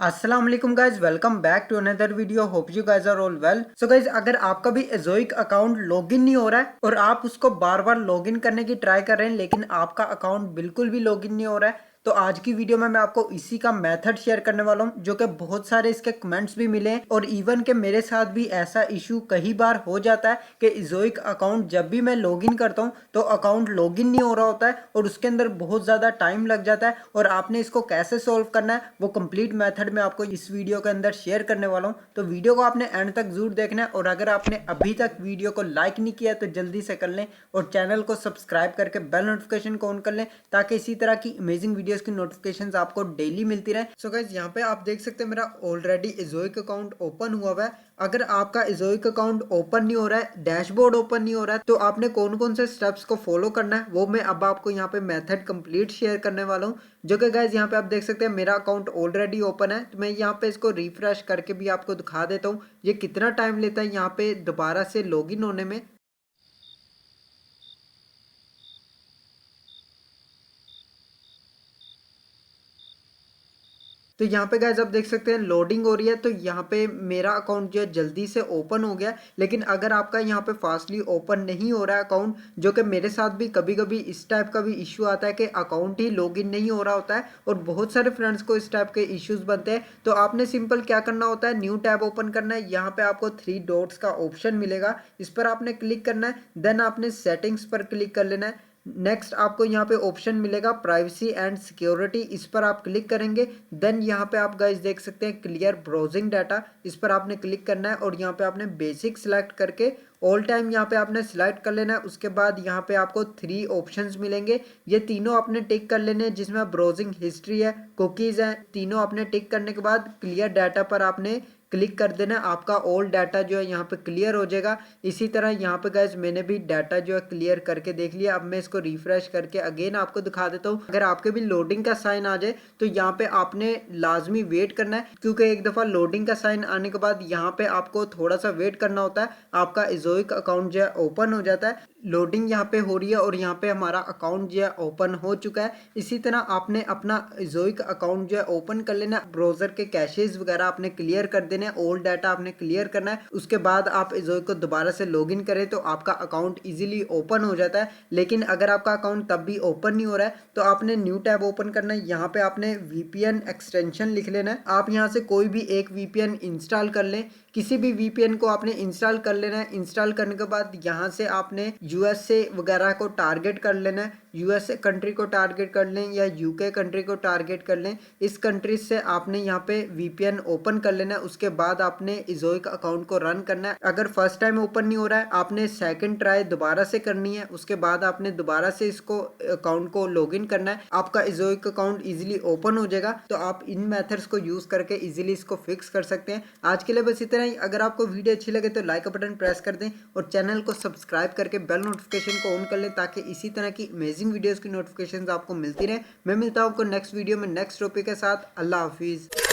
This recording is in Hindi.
अस्सलाम वालेकुम guys, welcome back to another video. Hope you guys are all well. So guys, अगर आपका भी एजोइक अकाउंट लॉगिन नहीं हो रहा है और आप उसको बार बार लॉगिन करने की ट्राई कर रहे हैं लेकिन आपका अकाउंट बिल्कुल भी लॉगिन नहीं हो रहा है, तो आज की वीडियो में मैं आपको इसी का मेथड शेयर करने वाला हूं, जो कि बहुत सारे इसके कमेंट्स भी मिले हैं और इवन के मेरे साथ भी ऐसा इशू कई बार हो जाता है कि एजोइक अकाउंट जब भी मैं लॉगिन करता हूं तो अकाउंट लॉगिन नहीं हो रहा होता है और उसके अंदर बहुत ज़्यादा टाइम लग जाता है। और आपने इसको कैसे सॉल्व करना है वो कंप्लीट मेथड मैं आपको इस वीडियो के अंदर शेयर करने वाला हूं, तो वीडियो को आपने एंड तक जरूर देखना है। और अगर आपने अभी तक वीडियो को लाइक नहीं किया तो जल्दी से कर लें और चैनल को सब्सक्राइब करके बेल नोटिफिकेशन को ऑन कर लें ताकि इसी तरह की अमेजिंग वीडियोस की नोटिफिकेशंस आपको डेली मिलती रहे। सो गाइस, यहाँ पे आप देख सकते हैं मेरा ऑलरेडी एजोइक अकाउंट ओपन हुआ हुआ है। अगर आपका एजोइक अकाउंट ओपन नहीं हो रहा है, डैशबोर्ड ओपन नहीं हो रहा है, तो आपने कौन कौन से स्टेप्स को फॉलो करना है वो मैं अब आपको यहाँ पे मेथड कंप्लीट शेयर करने वाला हूँ। जो कि गाइस यहाँ पे आप देख सकते हैं मेरा अकाउंट ऑलरेडी ओपन है, तो मैं यहाँ पे इसको रिफ्रेश करके भी आपको दिखा देता हूँ ये कितना टाइम लेता है यहाँ पे दोबारा से लॉगिन होने में। तो यहाँ पे गाइस आप देख सकते हैं लोडिंग हो रही है, तो यहाँ पे मेरा अकाउंट जो है जल्दी से ओपन हो गया। लेकिन अगर आपका यहाँ पे फास्टली ओपन नहीं हो रहा है अकाउंट, जो कि मेरे साथ भी कभी कभी इस टाइप का भी इश्यू आता है कि अकाउंट ही लॉगिन नहीं हो रहा होता है और बहुत सारे फ्रेंड्स को इस टाइप के इश्यूज बनते हैं, तो आपने सिंपल क्या करना होता है, न्यू टैब ओपन करना है। यहाँ पे आपको 3 डॉट्स का ऑप्शन मिलेगा, इस पर आपने क्लिक करना है। देन आपने सेटिंग्स पर क्लिक कर लेना है। नेक्स्ट आपको यहाँ पे ऑप्शन मिलेगा प्राइवेसी एंड सिक्योरिटी, इस पर आप क्लिक करेंगे। देन यहाँ पे आप गाइस देख सकते हैं क्लियर ब्राउजिंग डाटा, इस पर आपने क्लिक करना है और यहाँ पे आपने बेसिक सिलेक्ट करके ऑल टाइम यहाँ पे आपने सिलेक्ट कर लेना है। उसके बाद यहाँ पे आपको 3 ऑप्शंस मिलेंगे, ये तीनों आपने टिक कर लेने हैं, जिसमें ब्राउजिंग हिस्ट्री है, कुकीज़ है। तीनों आपने टिक करने के बाद क्लियर डाटा पर आपने क्लिक कर देना, आपका ऑल डाटा जो है यहाँ पे क्लियर हो जाएगा। इसी तरह यहाँ पे गाइस मैंने भी डाटा जो है क्लियर करके देख लिया। अब मैं इसको रिफ्रेश करके अगेन आपको दिखा देता हूँ। अगर आपके भी लोडिंग का साइन आ जाए तो यहाँ पे आपने लाजमी वेट करना है, क्योंकि एक दफ़ा लोडिंग का साइन आने के बाद यहाँ पे आपको थोड़ा सा वेट करना होता है, आपका एजोइक अकाउंट जो है ओपन हो जाता है। लोडिंग यहाँ पे हो रही है और यहाँ पे हमारा अकाउंट जो है ओपन हो चुका है। इसी तरह आपने अपना एजोइक अकाउंट जो है ओपन कर लेना, ब्राउजर के कैशेज वगैरह आपने क्लियर कर देने, ओल्ड डाटा आपने क्लियर करना है। उसके बाद आप एजोइक को दोबारा से लॉगिन करें तो आपका अकाउंट इजीली ओपन हो जाता है। लेकिन अगर आपका अकाउंट तब भी ओपन नहीं हो रहा है तो आपने न्यू टैब ओपन करना है। यहाँ पे आपने वीपीएन एक्सटेंशन लिख लेना है। आप यहाँ से कोई भी एक वीपीएन इंस्टॉल कर लें, किसी भी वीपीएन को आपने इंस्टॉल कर लेना है। इंस्टॉल करने के बाद यहाँ से आपने यूएसए वगैरह को टारगेट कर लेना है, यूएसए कंट्री को टारगेट कर लें या यूके कंट्री को टारगेट कर लें। इस कंट्री से आपने यहाँ पे वीपीएन ओपन कर लेना है। उसके बाद आपने एजोइक अकाउंट को रन करना है। अगर फर्स्ट टाइम ओपन नहीं हो रहा है, आपने सेकंड ट्राई दोबारा से करनी है। उसके बाद आपने दोबारा से इसको अकाउंट को लॉगिन करना है, आपका एजोइक अकाउंट इजीली ओपन हो जाएगा। तो आप इन मेथड्स को यूज करके इजीली इसको फिक्स कर सकते हैं। आज के लिए बस इतना ही। अगर आपको वीडियो अच्छी लगे तो लाइक का बटन प्रेस कर दें और चैनल को सब्सक्राइब करके बेल नोटिफिकेशन को ऑन कर लें ताकि इसी तरह की अमेजिंग वीडियोस की नोटिफिकेशंस आपको मिलती रहे। मैं मिलता हूं आपको नेक्स्ट वीडियो में नेक्स्ट टॉपिक के साथ। अल्लाह हाफिज़।